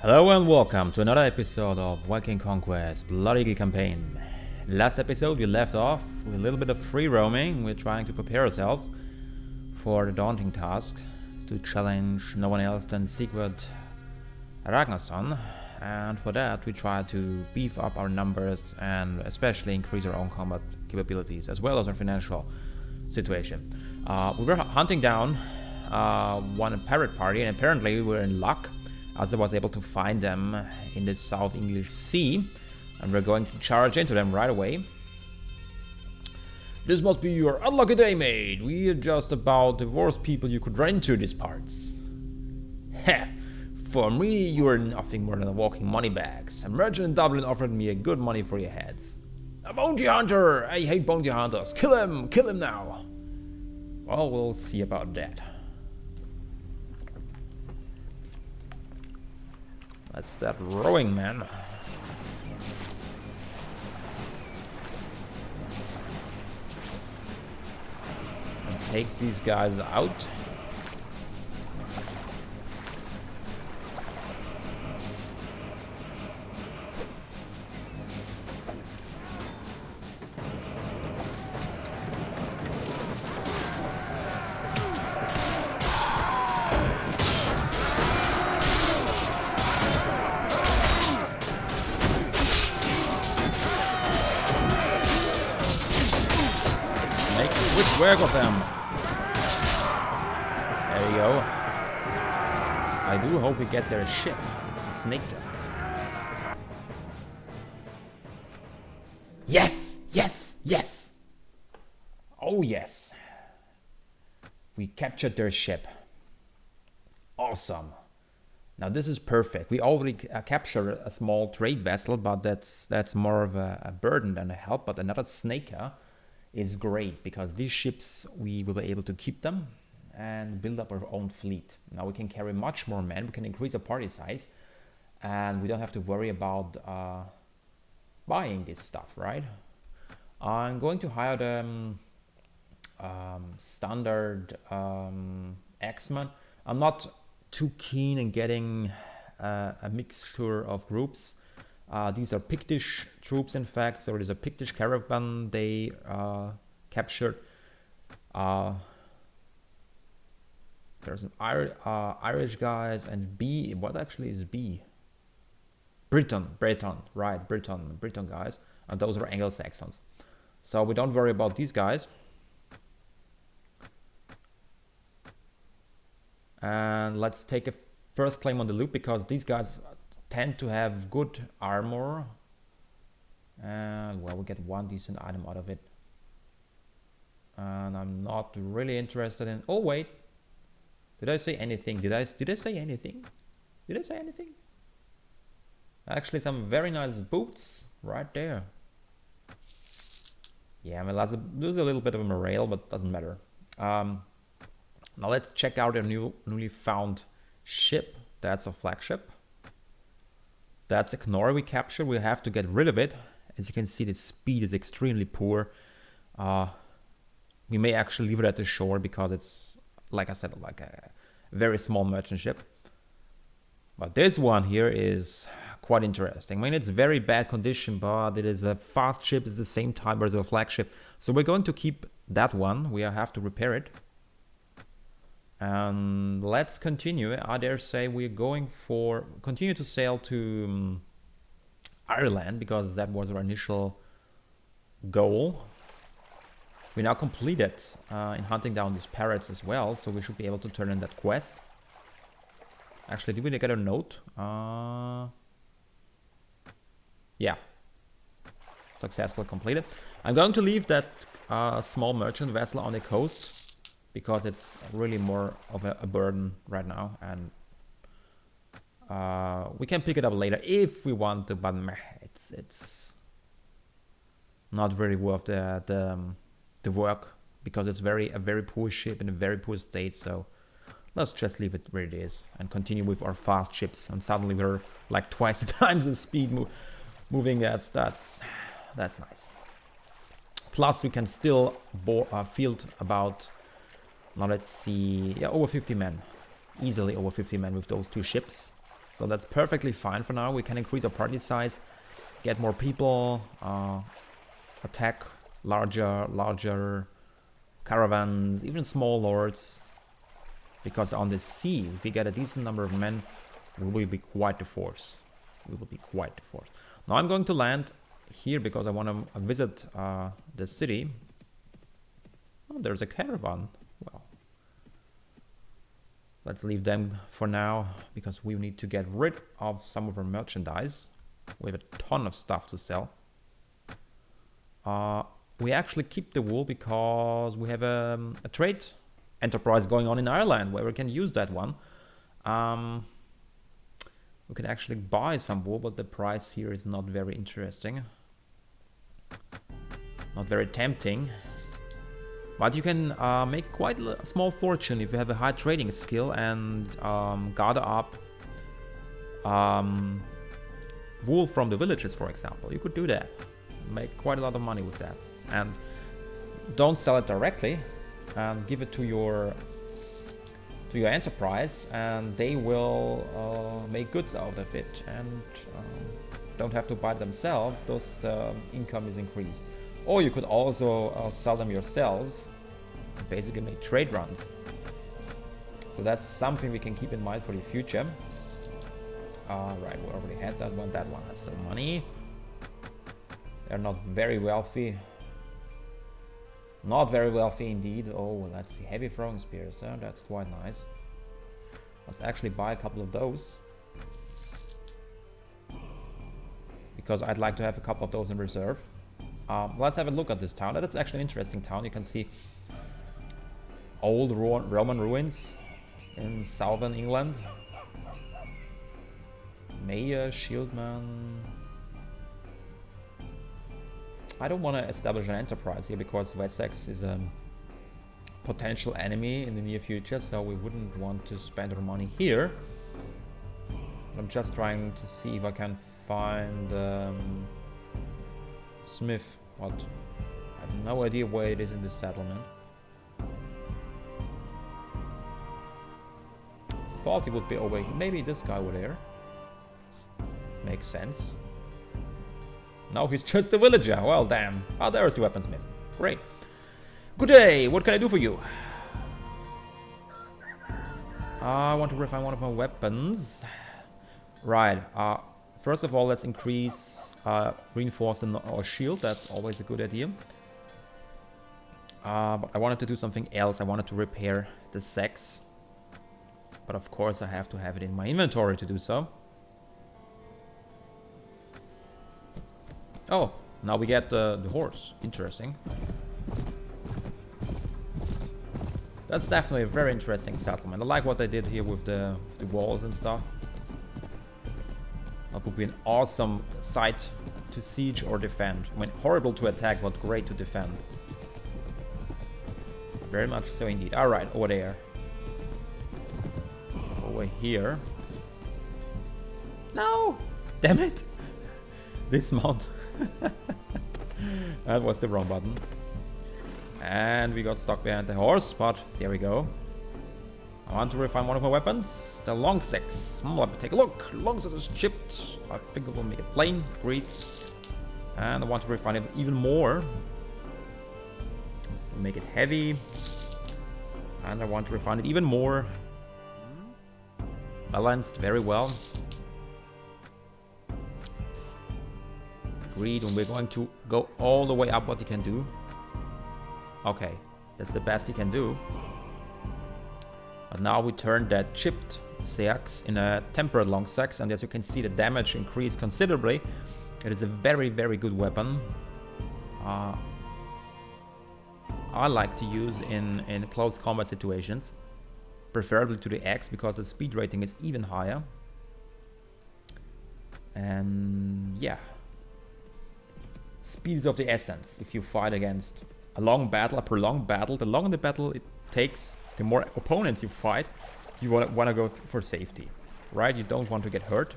Hello and welcome to another episode of Viking Conquest Blood Eagle campaign. Last episode we left off with a little bit of free roaming. We're trying to prepare ourselves for the daunting task to challenge no one else than Sigurd Ragnarsson, and for that we try to beef up our numbers and especially increase our own combat capabilities as well as our financial situation. We were hunting down one pirate party, and apparently we were in luck as I was able to find them in the South English Sea, and we're going to charge into them right away. This must be your unlucky day, mate. We are just about the worst people you could run into these parts. Heh, for me you are nothing more than a walking money bags. A merchant in Dublin offered me a good money for your heads. A bounty hunter! I hate bounty hunters. Kill him now. Well, we'll see about that. Let's start rowing, man. And take these guys out. Work of them. There you go. I do hope we get their ship. It's a Snejkkas. Yes! Oh yes. We captured their ship. Awesome. Now this is perfect. We already captured a small trade vessel, but that's more of a burden than a help. But another Snejkkas is great because these ships, we will be able to keep them and build up our own fleet. Now we can carry much more men, we can increase our party size, and we don't have to worry about buying this stuff, right? I'm going to hire the standard X-Men. I'm not too keen in getting a mixture of groups. These are Pictish troops, in fact, so there's a Pictish caravan they captured. There's an Irish guys and B. What actually is B? Briton guys, and those are Anglo-Saxons. So we don't worry about these guys. And let's take a first claim on the loot because these guys tend to have good armor, and well, we get one decent item out of it. And I'm not really interested in. Oh wait, did I say anything? Did I say anything? Actually, some very nice boots right there. Yeah, I mean, lose a little bit of a morale, but doesn't matter. Now let's check out our newly found ship. That's a flagship. That's a Knorr we captured. We have to get rid of it. As you can see, the speed is extremely poor. We may actually leave it at the shore because it's, like I said, like a very small merchant ship. But this one here is quite interesting. I mean, it's very bad condition, but it is a fast ship. It's the same type as a flagship. So we're going to keep that one. We have to repair it. And let's continue. I dare say we're going for continue to sail to Ireland because that was our initial goal. We now completed in hunting down these pirates as well, so we should be able to turn in that quest. Actually, did we get a note? Yeah, successfully completed. I'm going to leave that small merchant vessel on the coast, because it's really more of a burden right now, and we can pick it up later if we want to, but it's not really worth the work because it's a very poor ship in a very poor state. So let's just leave it where it is and continue with our fast ships. And suddenly we're like twice the times the speed moving. That's nice. Plus we can still field about. Now let's see, yeah, over 50 men. Easily over 50 men with those two ships. So that's perfectly fine for now. We can increase our party size, get more people, attack larger caravans, even small lords. Because on the sea, if we get a decent number of men, we will be quite the force. We will be quite the force. Now I'm going to land here because I want to visit the city. Oh, there's a caravan. Well, let's leave them for now because we need to get rid of some of our merchandise. We have a ton of stuff to sell. We actually keep the wool because we have a trade enterprise going on in Ireland where we can use that one. We can actually buy some wool, but the price here is not very interesting. Not very tempting. But you can make quite a small fortune if you have a high trading skill and gather up wool from the villages, for example. You could do that. Make quite a lot of money with that. And don't sell it directly. Give it to your enterprise, and they will make goods out of it, and don't have to buy it themselves. Thus the income is increased. Or you could also sell them yourselves and basically make trade runs. So that's something we can keep in mind for the future. Right, we already had that one. That one has some money. They're not very wealthy. Not very wealthy indeed. Oh, let's see. Heavy throwing spears. That's quite nice. Let's actually buy a couple of those. Because I'd like to have a couple of those in reserve. Let's have a look at this town. That's actually an interesting town. You can see old Roman ruins in southern England. Mayor, Shieldman. I don't want to establish an enterprise here because Wessex is a potential enemy in the near future, so we wouldn't want to spend our money here. I'm just trying to see if I can find Smith, but I have no idea where it is in this settlement. Thought he would be over here. Maybe this guy over there. Makes sense. No, he's just a villager. Well, damn. Oh, there's the weaponsmith. Great. Good day. What can I do for you? I want to refine one of my weapons. Right. First of all, let's increase reinforce our shield. That's always a good idea. But I wanted to do something else. I wanted to repair the sacks. But of course, I have to have it in my inventory to do so. Oh, now we get the horse. Interesting. That's definitely a very interesting settlement. I like what they did here with the walls and stuff. That would be an awesome site to siege or defend. I mean, horrible to attack, but great to defend. Very much so indeed. Alright, over there. Over here. No! Damn it! Dismount. That was the wrong button. And we got stuck behind the horse, but there we go. I want to refine one of my weapons. The long six. Let me take a look. Long six is chipped. I think it will make it plain. Great. And I want to refine it even more. Make it heavy. And I want to refine it even more. Balanced very well. Agreed. And we're going to go all the way up what you can do. Okay, that's the best you can do. But now we turn that chipped seax in a tempered long sex, and as you can see, the damage increased considerably. It is a very, very good weapon. I like to use in close combat situations, preferably to the axe because the speed rating is even higher. And yeah, speed is of the essence if you fight against a long battle, a prolonged battle. The longer the battle it takes, the more opponents you fight, you want to go for safety, right? You don't want to get hurt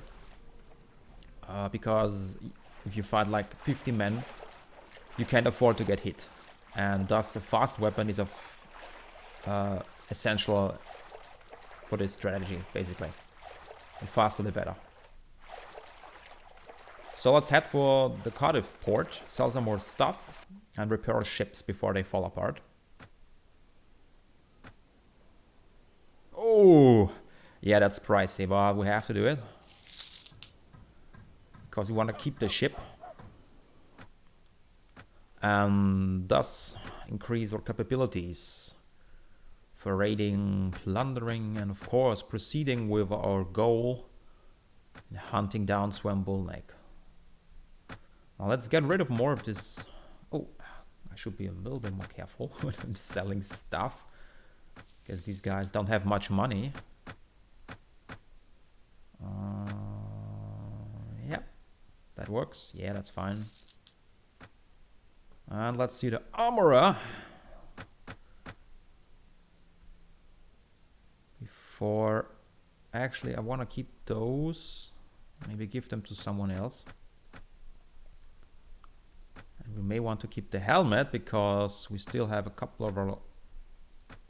because if you fight like 50 men, you can't afford to get hit, and thus a fast weapon is of essential for this strategy, basically. The faster the better. So let's head for the Cardiff port, sell some more stuff, and repair our ships before they fall apart. Oh, yeah, that's pricey, but we have to do it. Because we want to keep the ship. And thus increase our capabilities for raiding, plundering, and of course proceeding with our goal in hunting down Swam Bullneck. Now let's get rid of more of this. Oh, I should be a little bit more careful when I'm selling stuff, because these guys don't have much money. Yeah, that works. Yeah, that's fine. And let's see the armorer. Before, actually, I want to keep those. Maybe give them to someone else. And we may want to keep the helmet because we still have a couple of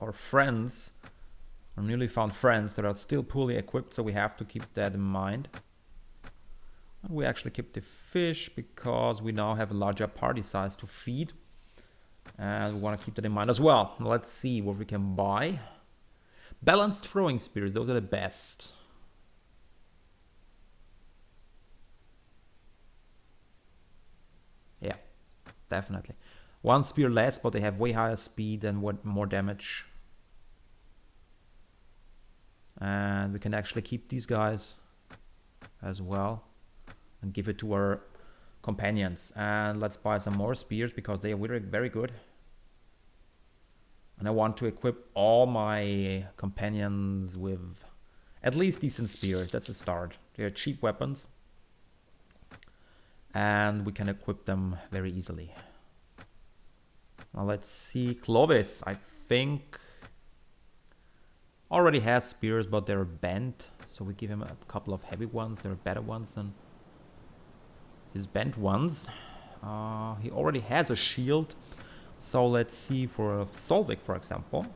our friends, our newly found friends, that are still poorly equipped. So we have to keep that in mind. And we actually keep the fish because we now have a larger party size to feed. And we want to keep that in mind as well. Let's see what we can buy. Balanced throwing spears, those are the best. Yeah, definitely. One spear less, but they have way higher speed and more damage. And we can actually keep these guys as well and give it to our companions. And let's buy some more spears because they are very, very good. And I want to equip all my companions with at least decent spears. That's a start. They're cheap weapons. And we can equip them very easily. Now let's see. Clovis, I think, already has spears, but they're bent. So we give him a couple of heavy ones. They're better ones than his bent ones. He already has a shield. So let's see for Solvik, for example.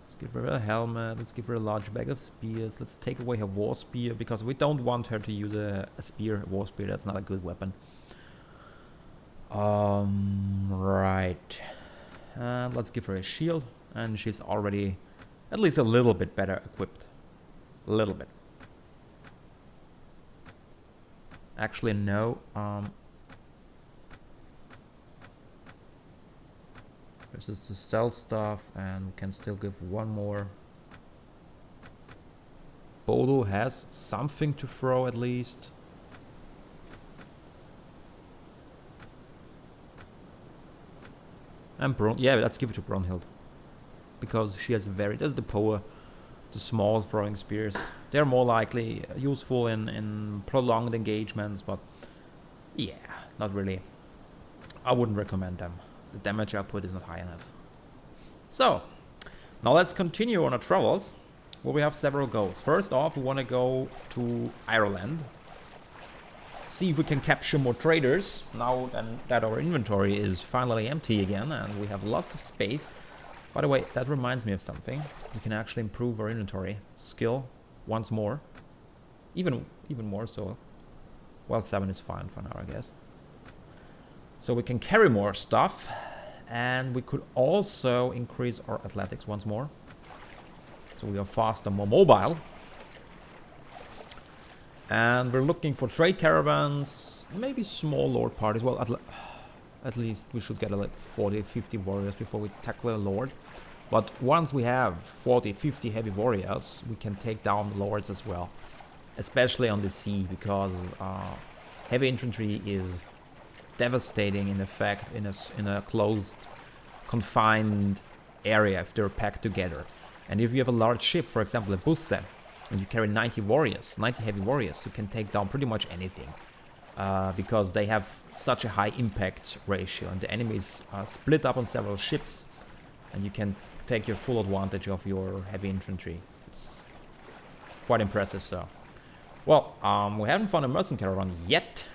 Let's give her a helmet. Let's give her a large bag of spears. Let's take away her war spear because we don't want her to use a spear, a war spear. That's not a good weapon. Right. And let's give her a shield. And she's already at least a little bit better equipped. A little bit. Actually, no. This is the stealth stuff, and we can still give one more. Bodo has something to throw at least. And yeah, let's give it to Brunhild. Because she has that's the power, the small throwing spears. They're more likely useful in prolonged engagements, but yeah, not really. I wouldn't recommend them. The damage output is not high enough. So, now let's continue on our travels, where we have several goals. First off, we want to go to Ireland. See if we can capture more traders, now that our inventory is finally empty again, and we have lots of space. By the way, that reminds me of something. We can actually improve our inventory skill once more. Even more so. Well, 7 is fine for now, I guess. So we can carry more stuff, and we could also increase our athletics once more. So we are faster, more mobile. And we're looking for trade caravans, maybe small lord parties. Well, at least we should get like 40, 50 warriors before we tackle a lord. But once we have 40, 50 heavy warriors, we can take down the lords as well. Especially on the sea, because heavy infantry is devastating in effect in a closed, confined area if they're packed together. And if you have a large ship, for example a busse, and you carry 90 warriors, 90 heavy warriors, you can take down pretty much anything. Because they have such a high impact ratio, and the enemies are split up on several ships, and you can take your full advantage of your heavy infantry. It's quite impressive. So, well, we haven't found a merchant caravan yet.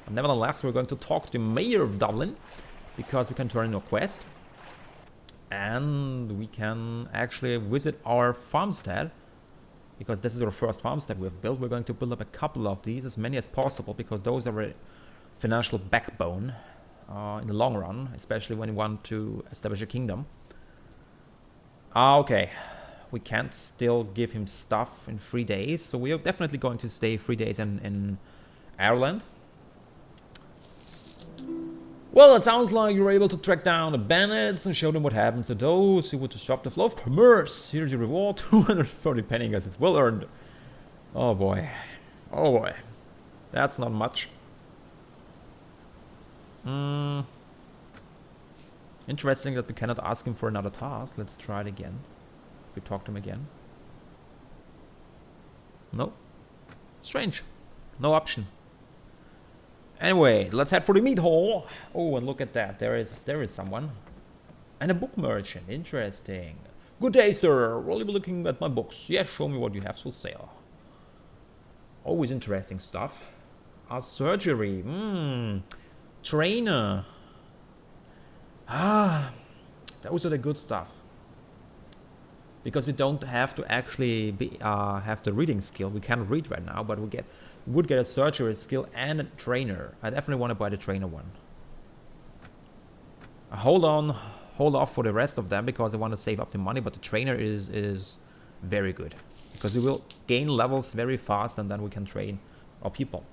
But nevertheless, we're going to talk to the mayor of Dublin, because we can turn in a quest. And we can actually visit our farmstead because this is our first farmstead we've built. We're going to build up a couple of these, as many as possible, because those are a financial backbone in the long run, especially when you want to establish a kingdom. Okay, we can't still give him stuff in 3 days, so we are definitely going to stay 3 days in Ireland. Well, it sounds like you're able to track down the bandits and show them what happens to those who would disrupt the flow of commerce. Here's your reward, 230 penningas. It's well earned. Oh boy. Oh boy. That's not much. Interesting that we cannot ask him for another task. Let's try it again. If we talk to him again. No. Strange. No option. Anyway, let's head for the meat hall. Oh, and look at that. There is someone. And a book merchant. Interesting. Good day, sir. Will you be looking at my books? Yes, show me what you have for sale. Always interesting stuff. Surgery. Trainer. Those are the good stuff. Because you don't have to actually have the reading skill. We can't read right now, but we would get a surgery skill and a trainer. I definitely want to buy the trainer one. Hold off for the rest of them because I want to save up the money, but the trainer is very good. Because we will gain levels very fast and then we can train our people.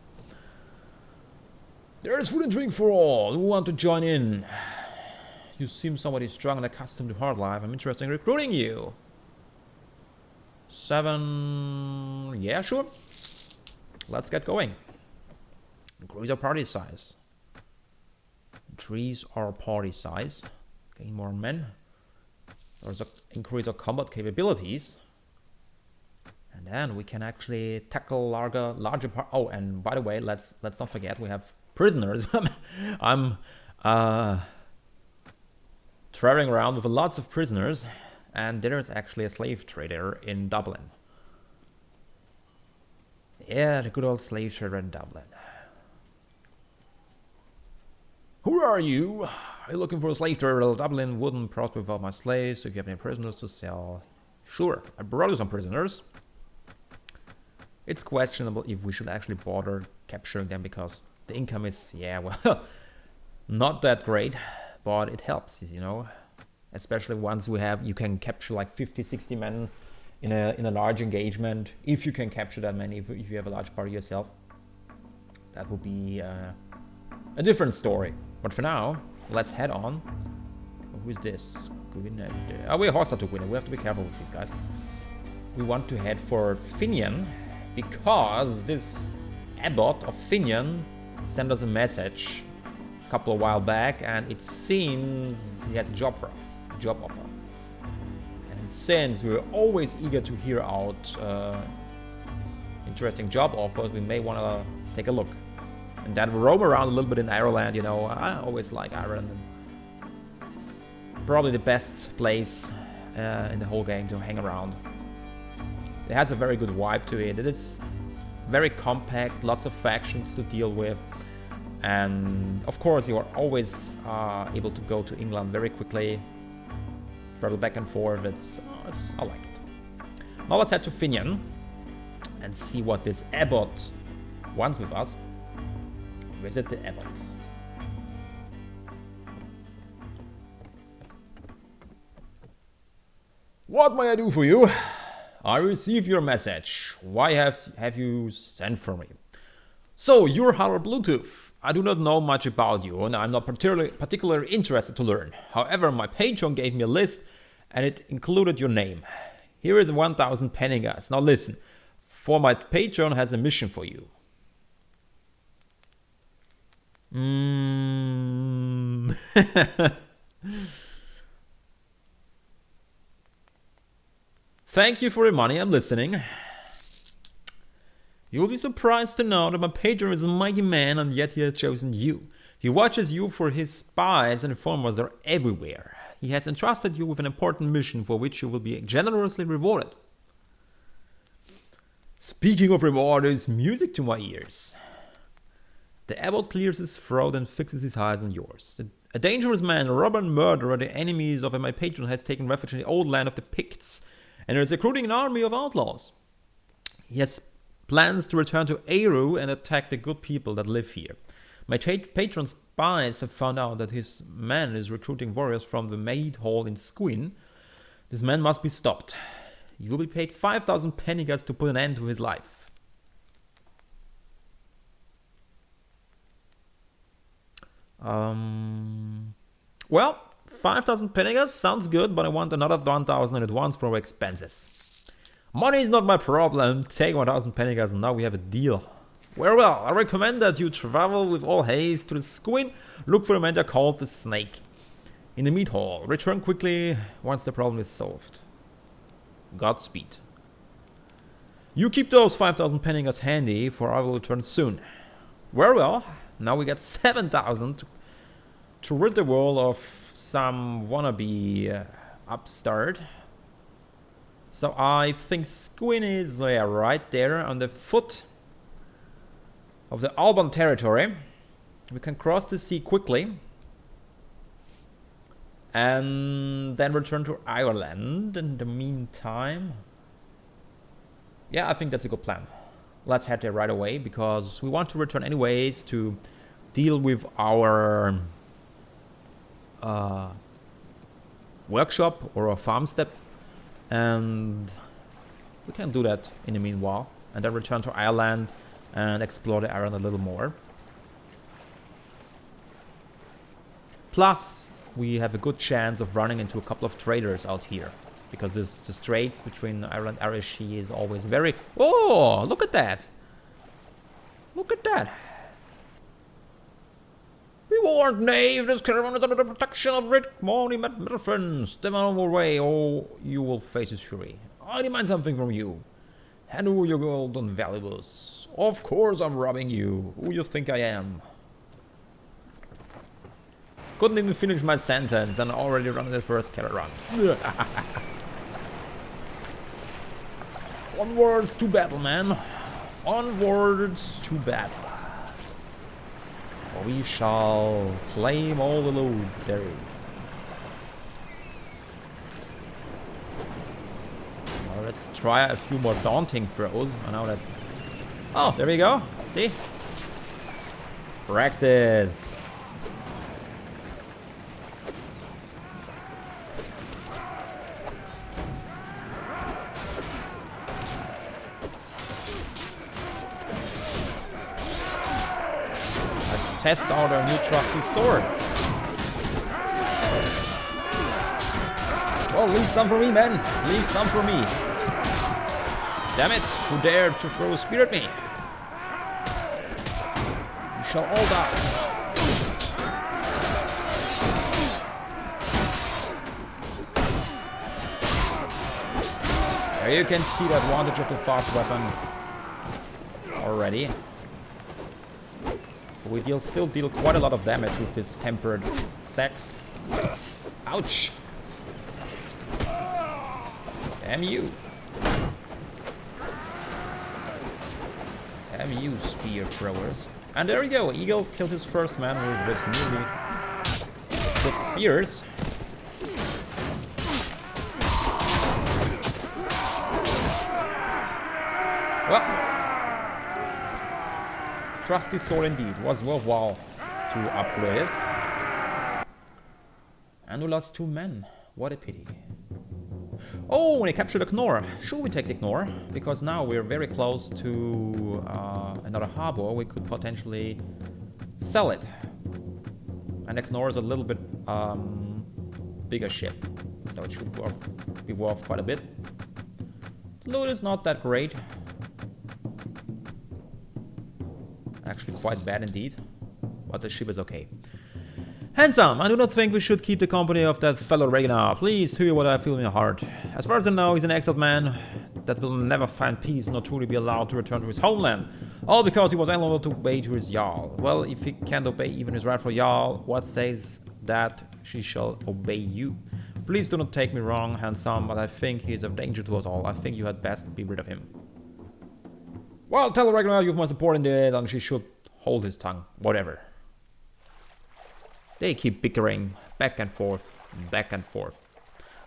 There is food and drink for all who want to join in. You seem somebody strong and accustomed to hard life. I'm interested in recruiting you. 7... Yeah, sure. Let's get going. Increase our party size. Increase our party size. Gain more men. Also increase our combat capabilities. And then we can actually tackle larger part. Oh, and by the way, let's not forget we have prisoners. I'm traveling around with lots of prisoners, and there is actually a slave trader in Dublin. Yeah, the good old slave trader in Dublin. Who are you? Are you looking for a slave trader? Dublin wouldn't prosper without my slaves, so if you have any prisoners to sell. Sure, I brought you some prisoners. It's questionable if we should actually bother capturing them because the income is, yeah, well, not that great, but it helps, you know. Especially once you can capture like 50, 60 men in a large engagement. If you can capture that many, if you have a large party yourself, that would be a different story. But for now, let's head on. Who is this? Oh, we're hostile to Gwynedd. We have to be careful with these guys. We want to head for Finian because this abbot of Finian sent us a message a couple of while back, and it seems he has a job for us, a job offer. And since we're always eager to hear out interesting job offers, we may want to take a look. And then roam around a little bit in Ireland, you know. I always like Ireland. Probably the best place in the whole game to hang around. It has a very good vibe to it. It is very compact, lots of factions to deal with. And of course you are always able to go to England very quickly. Travel back and forth, I like it. Now let's head to Finian and see what this abbot wants with us. Visit the abbot. What may I do for you? I received your message. Why have you sent for me? So, you're Harald Bluetooth. I do not know much about you, and I'm not particularly interested to learn. However, my patron gave me a list, and it included your name. Here is 1,000 penningas. Now listen, for my patron has a mission for you. Thank you for your money, I'm listening. You will be surprised to know that my patron is a mighty man, and yet he has chosen you. He watches you, for his spies and informers are everywhere. He has entrusted you with an important mission for which you will be generously rewarded. Speaking of reward, is music to my ears. The abbot clears his throat and fixes his eyes on yours. A dangerous man, a robber and murderer, the enemies of my patron, has taken refuge in the old land of the Picts, and is recruiting an army of outlaws. He has plans to return to Eru and attack the good people that live here. My patron spies have found out that his man is recruiting warriors from the Maid Hall in Squin. This man must be stopped. You will be paid 5,000 pennigas to put an end to his life. Well, 5,000 pennigas sounds good, but I want another 1,000 in advance for expenses. Money is not my problem. Take 1,000 pennigas and now we have a deal. Well, I recommend that you travel with all haste to the Squin. Look for a man called the Snake in the meat hall. Return quickly once the problem is solved. Godspeed. You keep those 5,000 pennigas handy, for I will return soon. Well, now we get 7,000 to rid the world of some wannabe upstart. So I think Squin is right there on the foot of the Alban territory. We can cross the sea quickly and then return to Ireland in the meantime. Yeah, I think that's a good plan. Let's head there right away because we want to return anyways to deal with our workshop or a farm step, and we can do that in the meanwhile and then return to Ireland and explore the island a little more. Plus, we have a good chance of running into a couple of traders out here because the straits between Ireland and Irish is always very... Oh, look at that! Look at that! We warned knave, this caravan is under the protection of Rick Morty Middleton. Step out of our way or you will face his fury. I demand something from you. Hand over your gold and valuables. Of course I'm robbing you. Who you think I am? Couldn't even finish my sentence and already run the first cattle run. Onwards to battle, man. Onwards to battle. For we shall claim all the loot there is. Well, let's try a few more daunting throws. I know that's... Oh, there we go. See? Practice. Test out our new trusty sword. Well, leave some for me, men. Leave some for me. Damn it, who dared to throw a spear at me? You shall all die. There you can see the advantage of the fast weapon already. We still deal quite a lot of damage with this tempered sex. Ouch! Damn you! Damn you, spear throwers. And there we go, Eagle killed his first man with newly equipped spears. Well, trusty sword indeed, was worthwhile to upgrade. And we lost 2 men, what a pity. Oh, we captured a Knorr. Should we take the Knorr? Because now we're very close to another harbor, we could potentially sell it. And the Knorr is a little bit bigger ship, so it should be worth quite a bit. The loot is not that great. Actually quite bad indeed, but the ship is okay. Handsome, I do not think we should keep the company of that fellow Ragnar. Please hear what I feel in your heart. As far as I know, he's an exiled man that will never find peace nor truly be allowed to return to his homeland. All because he was unable to obey to his Jarl. Well, if he can't obey even his rightful Jarl, what says that she shall obey you? Please do not take me wrong, Handsome, but I think he is a danger to us all. I think you had best be rid of him. Well, tell Ragnar you've my support in this, and she should hold his tongue. Whatever. They keep bickering back and forth, back and forth.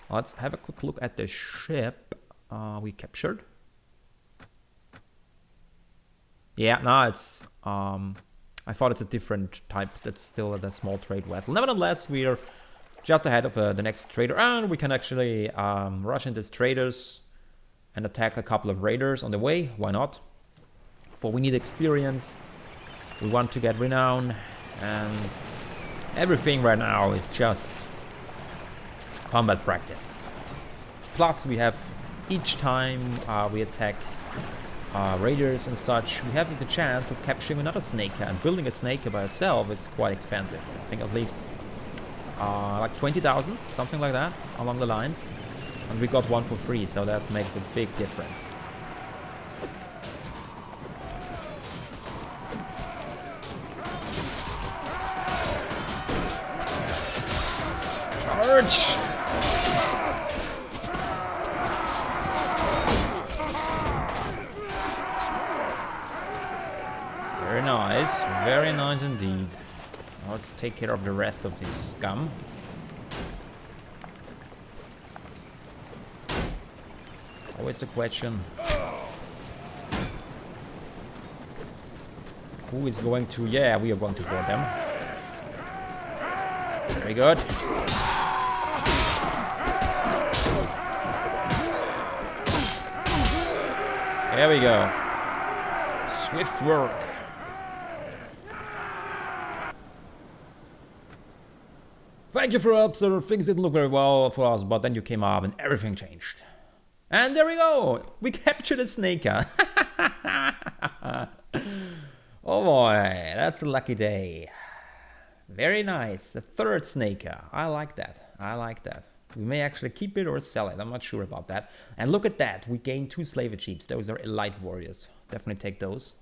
Let's have a quick look at the ship we captured. Yeah, no, it's... I thought it's a different type. That's still a small trade vessel. Nevertheless, we're just ahead of the next trader. And we can actually rush into traders and attack a couple of raiders on the way. Why not? For we need experience. We want to get renown. And everything right now is just combat practice. Plus, we have each time we attack raiders and such, we have the chance of capturing another Snejkka, and building a Snejkka by itself is quite expensive. I think at least like 20,000, something like that, along the lines. And we got one for free, so that makes a big difference. Charge! Very nice indeed. Now let's take care of the rest of this scum. It's always the question. Who is going to... Yeah, we are going to board them. Very good. There we go. Swift work. Thank you for help, sir. Things didn't look very well for us, but then you came up and everything changed. And there we go. We captured a Snejkka. Oh boy, that's a lucky day. Very nice. The third Snejkka. I like that. I like that. We may actually keep it or sell it. I'm not sure about that. And look at that. We gained 2 slave chiefs. Those are elite warriors. Definitely take those.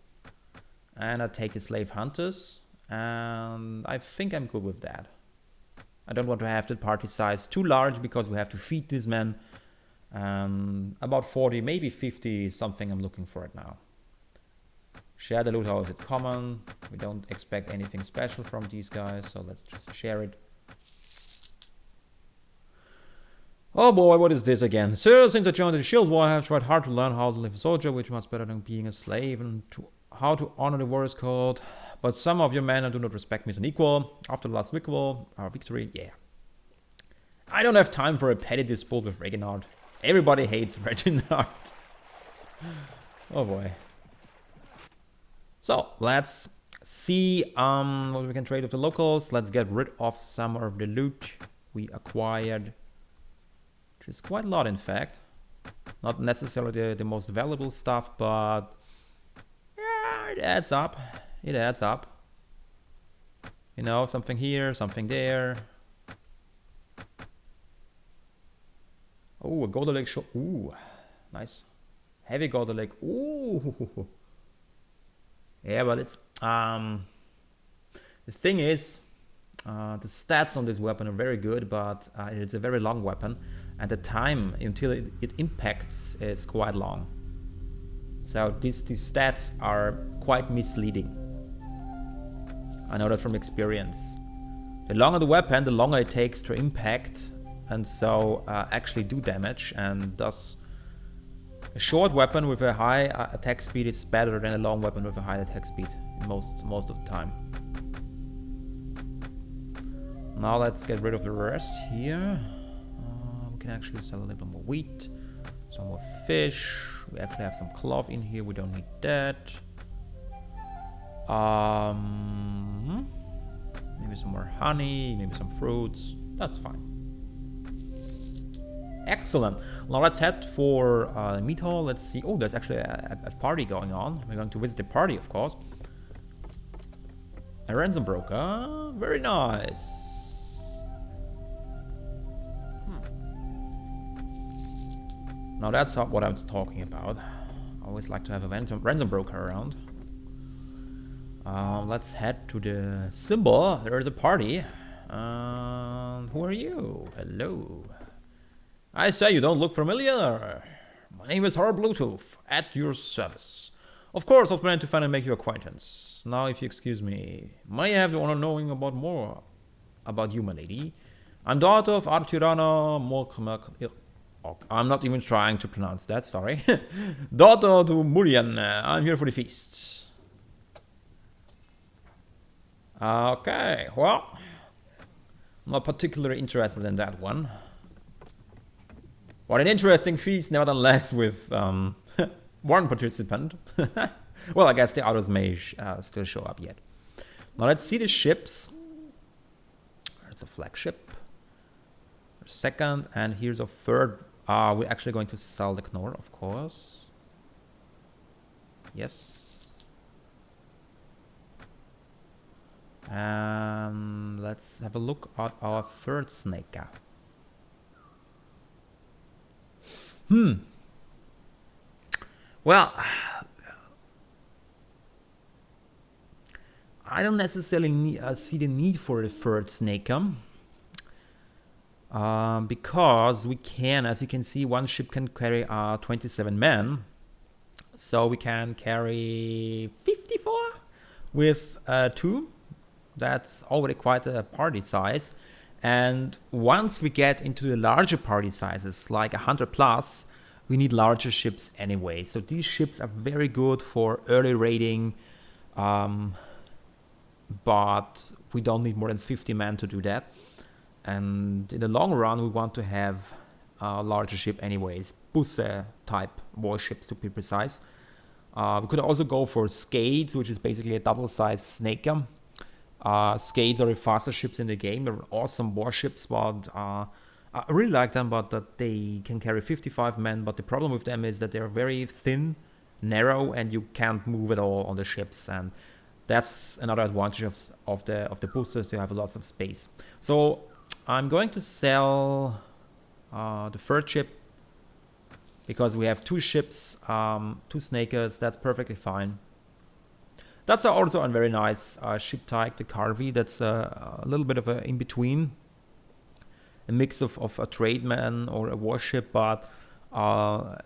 And I take the slave hunters. And I think I'm good with that. I don't want to have the party size too large because we have to feed these men. About 40, maybe 50 is something I'm looking for right now. Share the loot, how is it common? We don't expect anything special from these guys, so let's just share it. Oh boy, what is this again? Sir, since I joined the Shield War, I have tried hard to learn how to live a soldier, which is much better than being a slave, and how to honor the warrior's code. But some of your men do not respect me as an equal. After the last victory, yeah. I don't have time for a petty dispute with Reginald. Everybody hates Reginald. Oh boy. So, let's see what we can trade with the locals. Let's get rid of some of the loot we acquired. Which is quite a lot, in fact. Not necessarily the most valuable stuff, but yeah, it adds up. It adds up. You know, something here, something there. Oh, a golden leg shot. Ooh, nice. Heavy golden leg. Ooh. Yeah, but it's the thing is, the stats on this weapon are very good, but it's a very long weapon, and the time until it impacts is quite long. So these stats are quite misleading. I know that from experience. The longer the weapon, the longer it takes to impact, and so actually do damage, and thus a short weapon with a high attack speed is better than a long weapon with a high attack speed most of the time. Now let's get rid of the rest here. We can actually sell a little more wheat, some more fish. We actually have some cloth in here. We don't need that. Maybe some more honey, maybe some fruits. That's fine. Excellent. Now let's head for meat hall. Let's see. Oh, there's actually a party going on. We're going to visit the party, of course. A ransom broker. Very nice. Now that's what I was talking about. I always like to have a ransom broker around. Let's head to the symbol. There is a party. Who are you? Hello. I say, you don't look familiar. My name is Harald Bluetooth, at your service. Of course, I was planning to finally make your acquaintance. Now, if you excuse me, may I have the honor of knowing about more about you, my lady? I'm daughter of Arturana Morkmak. I'm not even trying to pronounce that, sorry. Daughter to Murian. I'm here for the feast. Okay, well, I'm not particularly interested in that one. What an interesting feast, nevertheless, with one participant. Well, I guess the others may still show up yet. Now let's see the ships. There's a flagship. Second, and here's a third. We're actually going to sell the Knorr, of course. Yes. And let's have a look at our third Snejkka. Well, I don't necessarily see the need for a third Snejkka. Because we can, as you can see, one ship can carry 27 men. So we can carry 54 with 2. That's already quite a party size. And once we get into the larger party sizes, like 100 plus, we need larger ships anyway. So these ships are very good for early raiding, but we don't need more than 50 men to do that. And in the long run, we want to have a larger ship anyways, Busse type warships to be precise. We could also go for Skates, which is basically a double-sized Snejkka. Skates are the fastest ships in the game. They're awesome warships, but I really like them, but that they can carry 55 men. But the problem with them is that they're very thin, narrow, and you can't move at all on the ships. And that's another advantage of the Busses. You have lots of space. So I'm going to sell the third ship because we have 2 ships, 2 Snejkkas. That's perfectly fine. That's also a very nice ship type, the Carvey. That's a little bit of a in-between, a mix of a trademan or a warship, but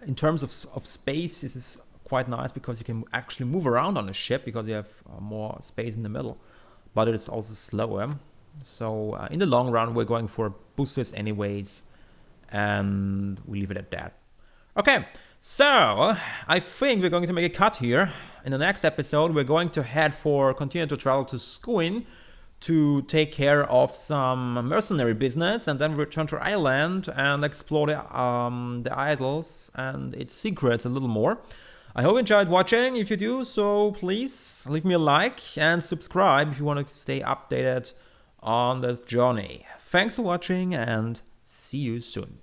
in terms of space, this is quite nice because you can actually move around on a ship because you have more space in the middle, but it's also slower. So in the long run, we're going for Busses anyways, and we leave it at that. Okay, so I think we're going to make a cut here. In the next episode, we're going to continue to travel to Skuin to take care of some mercenary business, and then we return to Ireland and explore the Isles and its secrets a little more. I hope you enjoyed watching. If you do, so please leave me a like and subscribe if you want to stay updated on this journey. Thanks for watching and see you soon.